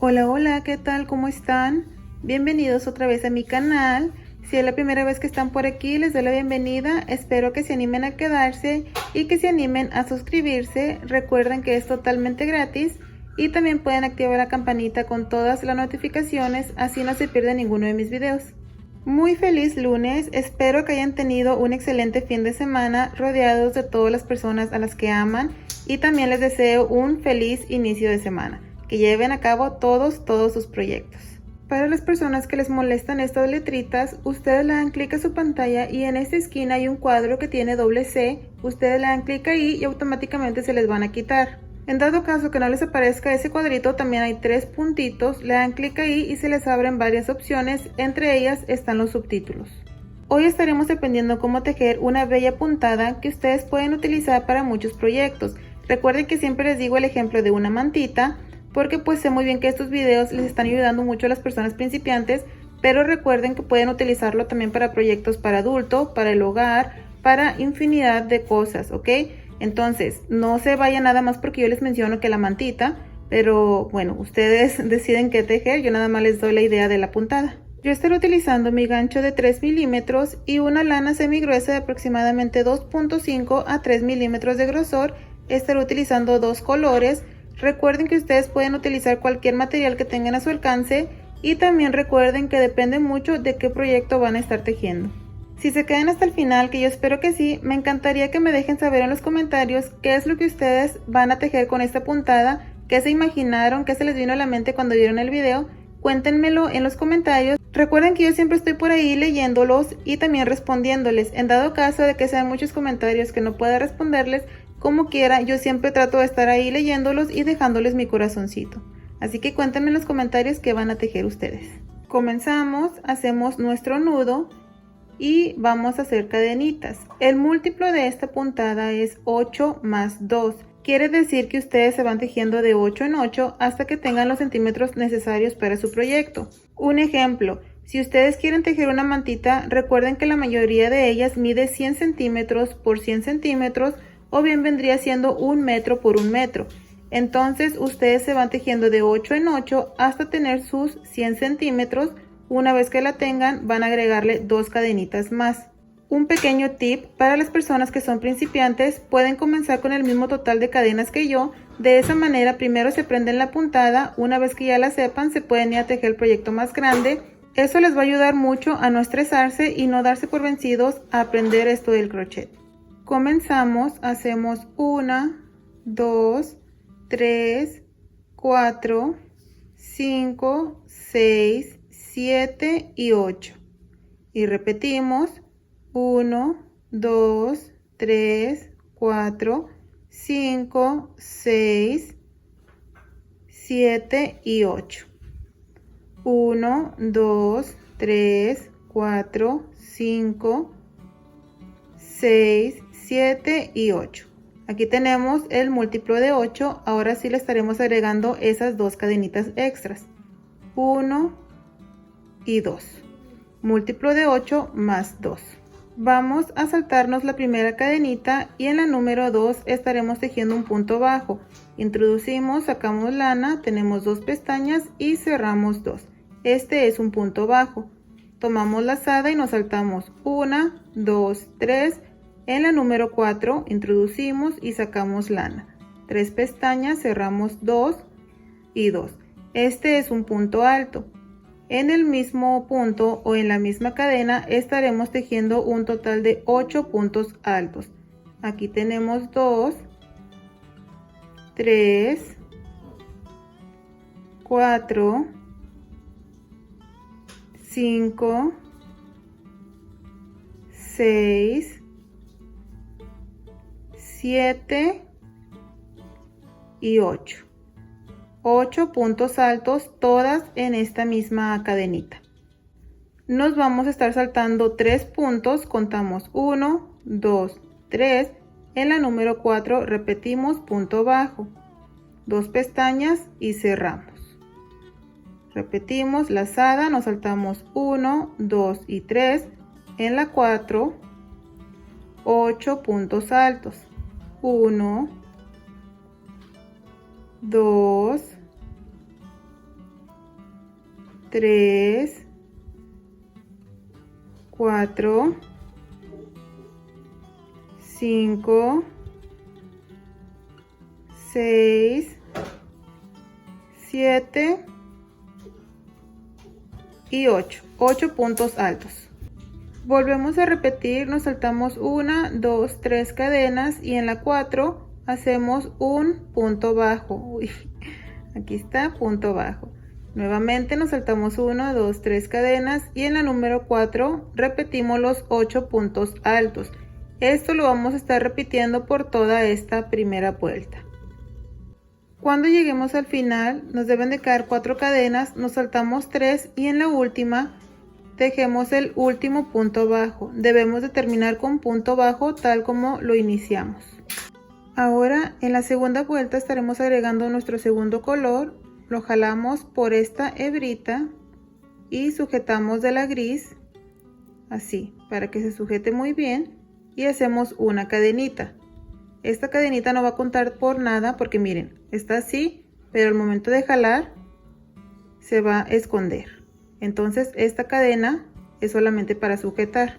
Hola, hola, ¿qué tal? ¿Cómo están? Bienvenidos otra vez a mi canal. Si es la primera vez que están por aquí, les doy la bienvenida. Espero que se animen a quedarse y que se animen a suscribirse. Recuerden que es totalmente gratis y también pueden activar la campanita con todas las notificaciones, así no se pierden ninguno de mis videos. Muy feliz lunes, espero que hayan tenido un excelente fin de semana rodeados de todas las personas a las que aman y también les deseo un feliz inicio de semana, que lleven a cabo todos sus proyectos. Para las personas que les molestan estas letritas, ustedes le dan clic a su pantalla y en esta esquina hay un cuadro que tiene doble C, ustedes le dan clic ahí y automáticamente se les van a quitar. En dado caso que no les aparezca ese cuadrito, también hay tres puntitos, le dan clic ahí y se les abren varias opciones, entre ellas están los subtítulos. Hoy estaremos aprendiendo cómo tejer una bella puntada que ustedes pueden utilizar para muchos proyectos. Recuerden que siempre les digo el ejemplo de una mantita, porque pues sé muy bien que estos videos les están ayudando mucho a las personas principiantes, pero recuerden que pueden utilizarlo también para proyectos para adulto, para el hogar, para infinidad de cosas, ¿ok? Entonces, no se vayan nada más porque yo les menciono que la mantita, pero bueno, ustedes deciden qué tejer, yo nada más les doy la idea de la puntada. Yo estaré utilizando mi gancho de 3 milímetros y una lana semigruesa de aproximadamente 2.5 a 3 milímetros de grosor. Estaré utilizando dos colores. Recuerden que ustedes pueden utilizar cualquier material que tengan a su alcance y también recuerden que depende mucho de qué proyecto van a estar tejiendo. Si se quedan hasta el final, que yo espero que sí, me encantaría que me dejen saber en los comentarios qué es lo que ustedes van a tejer con esta puntada, qué se imaginaron, qué se les vino a la mente cuando vieron el video. Cuéntenmelo en los comentarios. Recuerden que yo siempre estoy por ahí leyéndolos y también respondiéndoles. En dado caso de que sean muchos comentarios que no pueda responderles, como quiera, yo siempre trato de estar ahí leyéndolos y dejándoles mi corazoncito. Así que cuéntenme en los comentarios qué van a tejer ustedes. Comenzamos, hacemos nuestro nudo y vamos a hacer cadenitas. El múltiplo de esta puntada es 8 más 2. Quiere decir que ustedes se van tejiendo de 8 en 8 hasta que tengan los centímetros necesarios para su proyecto. Un ejemplo, si ustedes quieren tejer una mantita, recuerden que la mayoría de ellas mide 100 centímetros por 100 centímetros o bien vendría siendo 1 metro por 1 metro. Entonces ustedes se van tejiendo de 8 en 8 hasta tener sus 100 centímetros. Una vez que la tengan, van a agregarle dos cadenitas más. Un pequeño tip para las personas que son principiantes: pueden comenzar con el mismo total de cadenas que yo. De esa manera primero se aprenden la puntada, una vez que ya la sepan se pueden ir a tejer el proyecto más grande. Eso les va a ayudar mucho a no estresarse y no darse por vencidos a aprender esto del crochet. Comenzamos, hacemos 1, 2, 3, 4, 5, 6, 7 y 8. Y repetimos 1, 2, 3, 4, 5, 6, 7 y 8. 1, 2, 3, 4, 5, 6, 7 y 8. Aquí tenemos el múltiplo de 8. Ahora sí le estaremos agregando esas dos cadenitas extras. 1 y 2. Múltiplo de 8 más 2. Vamos a saltarnos la primera cadenita y en la número 2 estaremos tejiendo un punto bajo. Introducimos, sacamos lana, tenemos dos pestañas y cerramos 2. Este es un punto bajo. Tomamos lazada y nos saltamos 1, 2, 3. En la número 4 introducimos y sacamos lana. 3 pestañas, cerramos 2 y 2. Este es un punto alto. En el mismo punto o en la misma cadena estaremos tejiendo un total de 8 puntos altos. Aquí tenemos 2, 3, 4, 5, 6, 7 y 8. 8 puntos altos, todas en esta misma cadenita. Nos vamos a estar saltando 3 puntos, contamos 1, 2, 3. En la número 4 repetimos punto bajo, 2 pestañas y cerramos. Repetimos lazada, nos saltamos 1, 2 y 3. En la 4, 8 puntos altos, 1, 2, 3, 4, 5, 6, 7 y 8. 8 puntos altos. Volvemos a repetir, nos saltamos 1, 2, 3 cadenas y en la 4 hacemos un punto bajo. Uy, aquí está, punto bajo. Nuevamente nos saltamos 1, 2, 3 cadenas y en la número 4 repetimos los 8 puntos altos. Esto lo vamos a estar repitiendo por toda esta primera vuelta. Cuando lleguemos al final nos deben de quedar 4 cadenas, nos saltamos 3 y en la última tejemos el último punto bajo. Debemos de terminar con punto bajo tal como lo iniciamos. Ahora en la segunda vuelta estaremos agregando nuestro segundo color. Lo jalamos por esta hebrita y sujetamos de la gris así para que se sujete muy bien y hacemos una cadenita. Esta cadenita no va a contar por nada porque miren, está así, pero al momento de jalar se va a esconder. Entonces esta cadena es solamente para sujetar,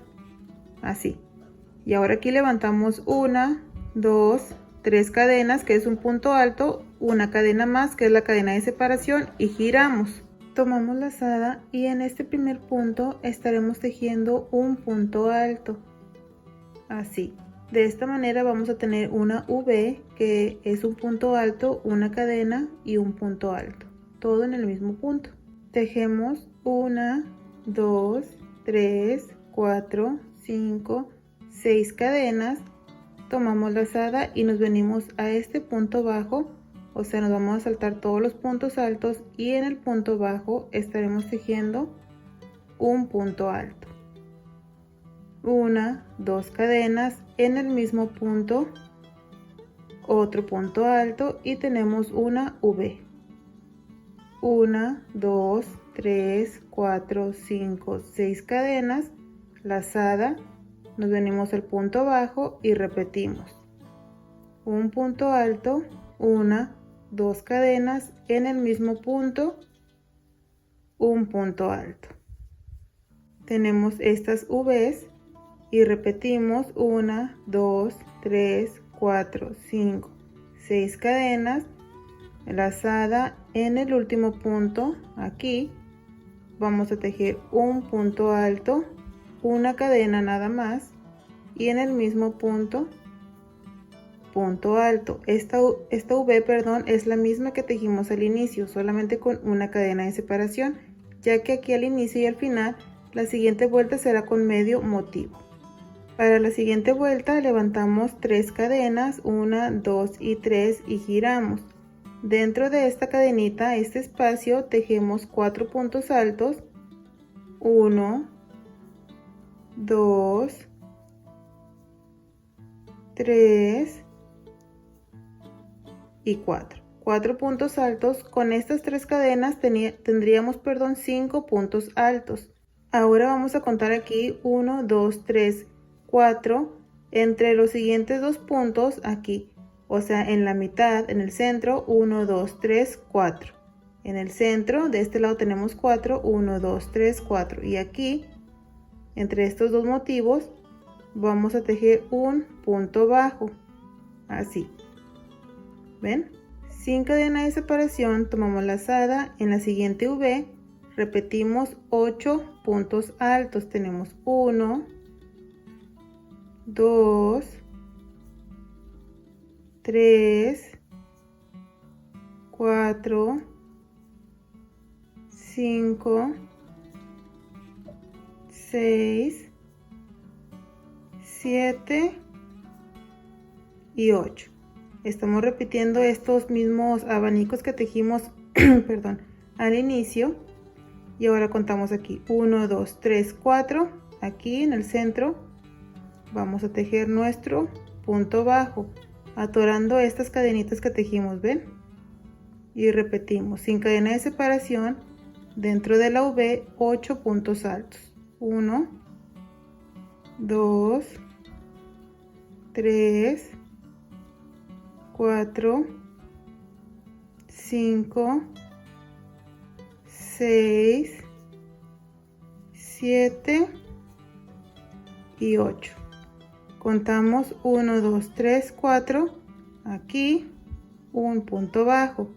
así. Y ahora aquí levantamos 1, 2, 3 cadenas, que es un punto alto, una cadena más, que es la cadena de separación, y giramos. Tomamos lazada y en este primer punto estaremos tejiendo un punto alto, así. De esta manera vamos a tener una V, que es un punto alto, una cadena y un punto alto, todo en el mismo punto. Tejemos 1, 2, 3, 4, 5, 6 cadenas, tomamos lazada y nos venimos a este punto bajo, o sea, nos vamos a saltar todos los puntos altos y en el punto bajo estaremos tejiendo un punto alto. 1, 2 cadenas, en el mismo punto otro punto alto y tenemos una V. 1, 2, 3, 4, 5, 6 cadenas, lazada, nos venimos al punto bajo y repetimos. Un punto alto, 1, 2 cadenas, en el mismo punto, un punto alto. Tenemos estas V's y repetimos 1, 2, 3, 4, 5, 6 cadenas, lazada en el último punto. Aquí vamos a tejer un punto alto, una cadena nada más y en el mismo punto, punto alto. Esta V, perdón, es la misma que tejimos al inicio, solamente con una cadena de separación, ya que aquí al inicio y al final la siguiente vuelta será con medio motivo. Para la siguiente vuelta levantamos 3 cadenas, 1, 2 y 3 y giramos. Dentro de esta cadenita, este espacio, tejemos 4 puntos altos, 1, 2, 3 y 4. 4 puntos altos. Con estas 3 cadenas tendríamos 5 puntos altos. Ahora vamos a contar aquí 1, 2, 3, 4 entre los siguientes dos puntos aquí, o sea, en la mitad, en el centro, 1, 2, 3, 4. En el centro, de este lado tenemos 4, 1, 2, 3, 4. Y aquí, entre estos dos motivos, vamos a tejer un punto bajo, así. ¿Ven? Sin cadena de separación, tomamos lazada, en la siguiente V, repetimos 8 puntos altos. Tenemos 1, 2, 3, 4, 5, 6, 7 y 8. Estamos repitiendo estos mismos abanicos que tejimos perdón, al inicio. Y ahora contamos aquí 1, 2, 3, 4. Aquí en el centro vamos a tejer nuestro punto bajo, atorando estas cadenitas que tejimos, ¿ven? Y repetimos sin cadena de separación dentro de la V 8 puntos altos. 1, 2, 3, 4, 5, 6, 7 y 8. Contamos 1, 2, 3, 4, aquí un punto bajo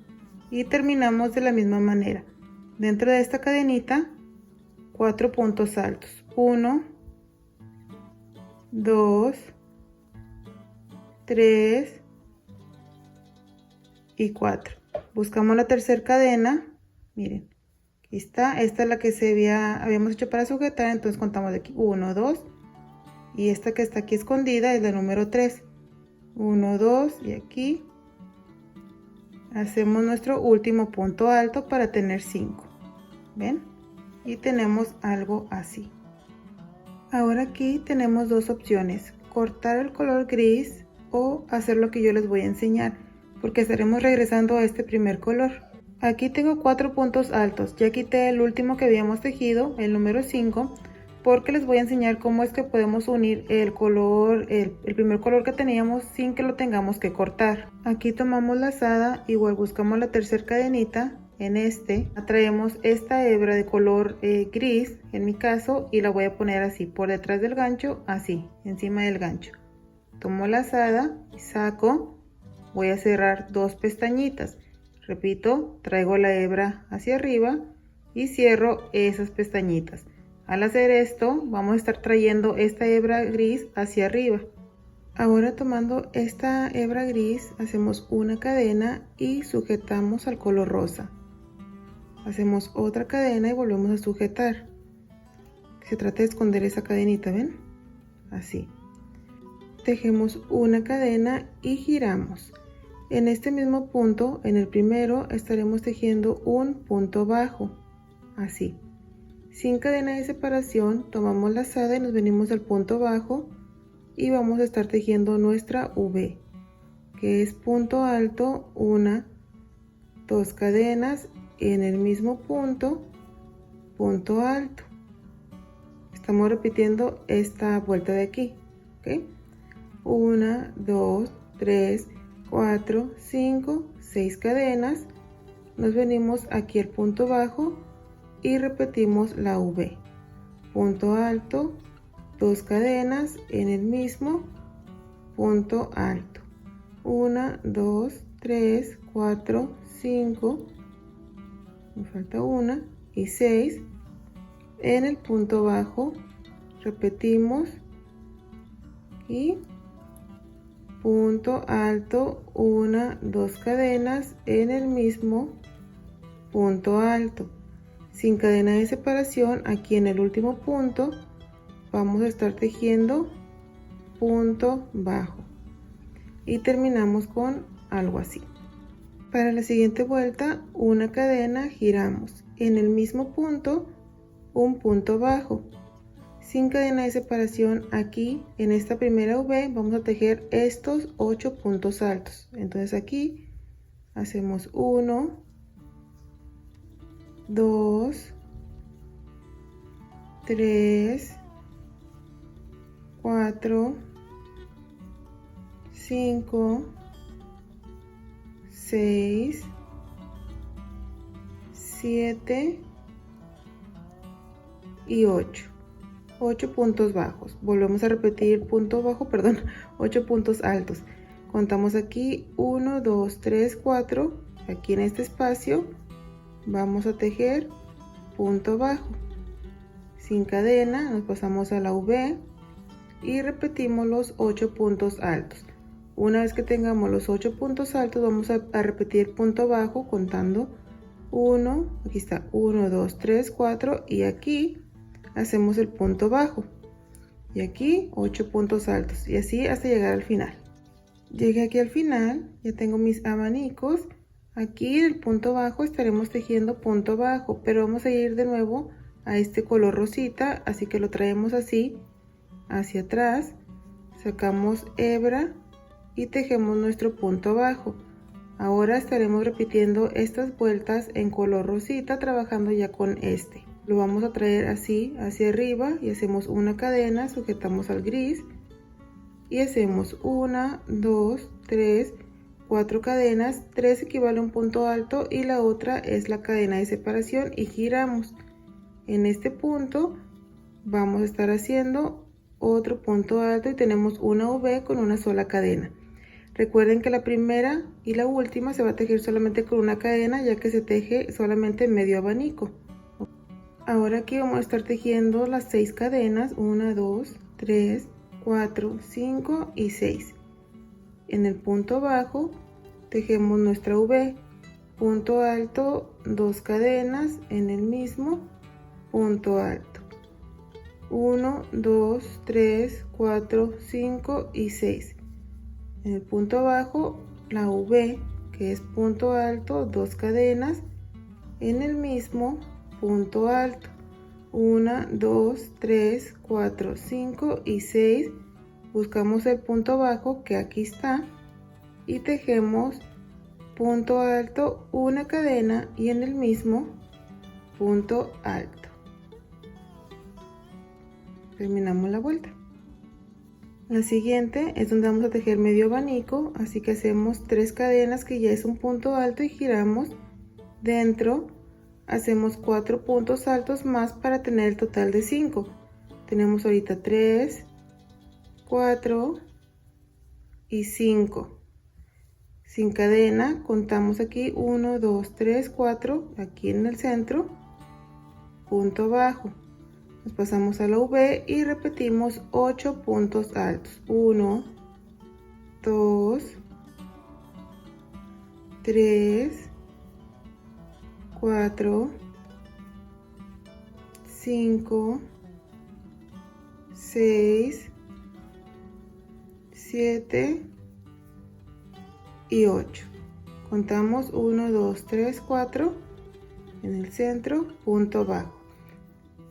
y terminamos de la misma manera. Dentro de esta cadenita 4 puntos altos, 1, 2, 3 y 4. Buscamos la tercera cadena, miren, aquí está, esta es la que habíamos hecho para sujetar, entonces contamos de aquí 1, 2 y esta que está aquí escondida es la número 3, 1, 2 y aquí hacemos nuestro último punto alto para tener 5, ¿ven? Y tenemos algo así. Ahora aquí tenemos dos opciones, cortar el color gris o hacer lo que yo les voy a enseñar, porque estaremos regresando a este primer color. Aquí tengo 4 puntos altos, ya quité el último que habíamos tejido, el número 5, porque les voy a enseñar cómo es que podemos unir el color, el primer color que teníamos sin que lo tengamos que cortar. Aquí tomamos lazada, igual buscamos la tercera cadenita, en este traemos esta hebra de color gris en mi caso y la voy a poner así por detrás del gancho, así encima del gancho. Tomo lazada y saco, voy a cerrar 2 pestañitas, repito, traigo la hebra hacia arriba y cierro esas pestañitas. Al hacer esto vamos a estar trayendo esta hebra gris hacia arriba. Ahora tomando esta hebra gris hacemos una cadena y sujetamos al color rosa. Hacemos otra cadena y volvemos a sujetar. Se trata de esconder esa cadenita, ¿ven? Así. Tejemos una cadena y giramos. En este mismo punto, en el primero, estaremos tejiendo un punto bajo, así. Sin cadena de separación, tomamos lazada y nos venimos al punto bajo y vamos a estar tejiendo nuestra V, que es punto alto, 1, 2 cadenas en el mismo punto, punto alto. Estamos repitiendo esta vuelta de aquí, ¿ok? 1, 2, 3, 4, 5, 6 cadenas, nos venimos aquí al punto bajo y repetimos la V, punto alto, 2 cadenas en el mismo punto alto, 1, 2, 3, 4, 5, me falta una y 6 en el punto bajo, repetimos y punto alto, 1, 2 cadenas en el mismo punto alto. Sin cadena de separación, aquí en el último punto vamos a estar tejiendo punto bajo y terminamos con algo así. Para la siguiente vuelta, una cadena, giramos en el mismo punto, un punto bajo. Sin cadena de separación, aquí en esta primera V vamos a tejer estos 8 puntos altos. Entonces aquí hacemos 1, 2, 3, 4, 5, 6, 7 y 8. 8 puntos bajos. Volvemos a repetir punto bajo, perdón, 8 puntos altos. Contamos aquí 1, 2, 3, 4. Aquí en este espacio vamos a tejer punto bajo. Sin cadena nos pasamos a la V y repetimos los 8 puntos altos. Una vez que tengamos los 8 puntos altos vamos a repetir punto bajo contando 1, aquí está 1, 2, 3, 4 y aquí hacemos el punto bajo y aquí 8 puntos altos y así hasta llegar al final. Llegué aquí al final, ya tengo mis abanicos. Aquí en el punto bajo estaremos tejiendo punto bajo, pero vamos a ir de nuevo a este color rosita, así que lo traemos así hacia atrás, sacamos hebra y tejemos nuestro punto bajo. Ahora estaremos repitiendo estas vueltas en color rosita, trabajando ya con este. Lo vamos a traer así hacia arriba y hacemos una cadena, sujetamos al gris y hacemos 1, 2, 3, 4 cadenas, 3 equivale a un punto alto y la otra es la cadena de separación y giramos. En este punto vamos a estar haciendo otro punto alto y tenemos una V con una sola cadena. Recuerden que la primera y la última se va a tejer solamente con una cadena, ya que se teje solamente medio abanico. Ahora aquí vamos a estar tejiendo las 6 cadenas, 1, 2, 3, 4, 5 y 6. En el punto bajo tejemos nuestra V, punto alto, 2 cadenas en el mismo punto alto. 1, 2, 3, 4, 5 y 6. En el punto bajo la V, que es punto alto, 2 cadenas en el mismo punto alto. 1, 2, 3, 4, 5 y 6. Buscamos el punto bajo, que aquí está, y tejemos punto alto, una cadena y en el mismo punto alto. Terminamos la vuelta. La siguiente es donde vamos a tejer medio abanico, así que hacemos 3 cadenas, que ya es un punto alto, y giramos dentro. Hacemos 4 puntos altos más para tener el total de 5. Tenemos ahorita 3, 4 y 5. Sin cadena contamos aquí 1, 2, 3, 4, aquí en el centro, punto bajo. Nos pasamos a la V y repetimos 8 puntos altos. 1, 2, 3, 4, 5, 6, 7 y 8. Contamos 1, 2, 3, 4 en el centro, punto bajo.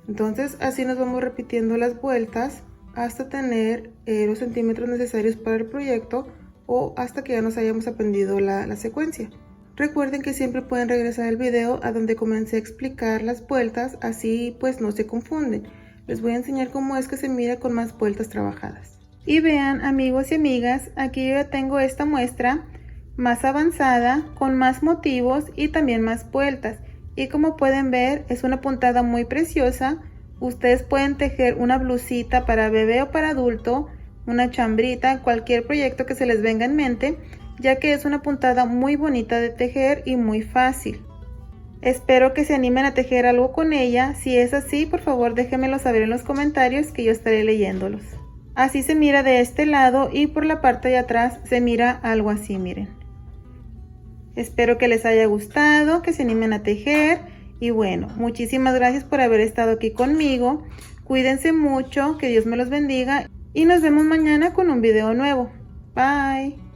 Entonces así nos vamos repitiendo las vueltas hasta tener los centímetros necesarios para el proyecto, o hasta que ya nos hayamos aprendido la secuencia. Recuerden que siempre pueden regresar al video a donde comencé a explicar las vueltas, así pues no se confunden. Les voy a enseñar cómo es que se mira con más vueltas trabajadas. Y vean, amigos y amigas, aquí yo ya tengo esta muestra más avanzada, con más motivos y también más vueltas. Y como pueden ver, es una puntada muy preciosa. Ustedes pueden tejer una blusita para bebé o para adulto, una chambrita, cualquier proyecto que se les venga en mente, ya que es una puntada muy bonita de tejer y muy fácil. Espero que se animen a tejer algo con ella. Si es así, por favor déjenmelo saber en los comentarios, que yo estaré leyéndolos. Así se mira de este lado, y por la parte de atrás se mira algo así, miren. Espero que les haya gustado, que se animen a tejer, y bueno, muchísimas gracias por haber estado aquí conmigo. Cuídense mucho, que Dios me los bendiga, y nos vemos mañana con un video nuevo. Bye.